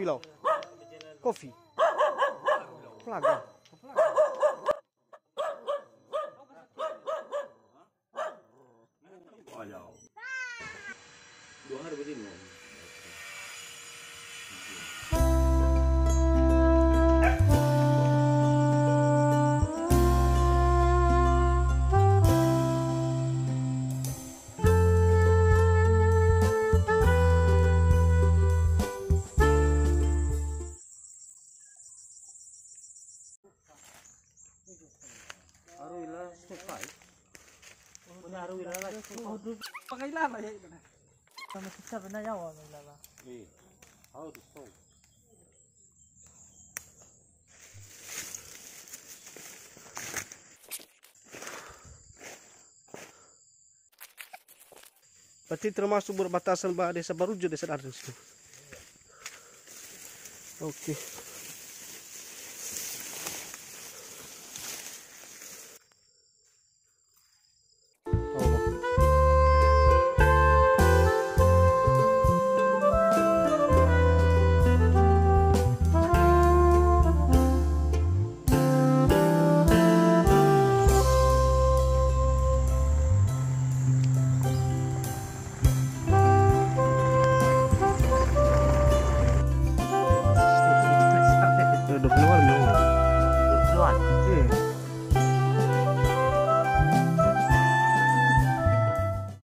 lo. Kopi. Pelaga. Dua hari begini. Aruila selesai. Punya aruila lagi. Pakai lama ya itu. Sama susah benar nyawa lama. Iya. How to stop? Berarti termasuk berbatasan Desa Barujo, Desa Darden. Oke.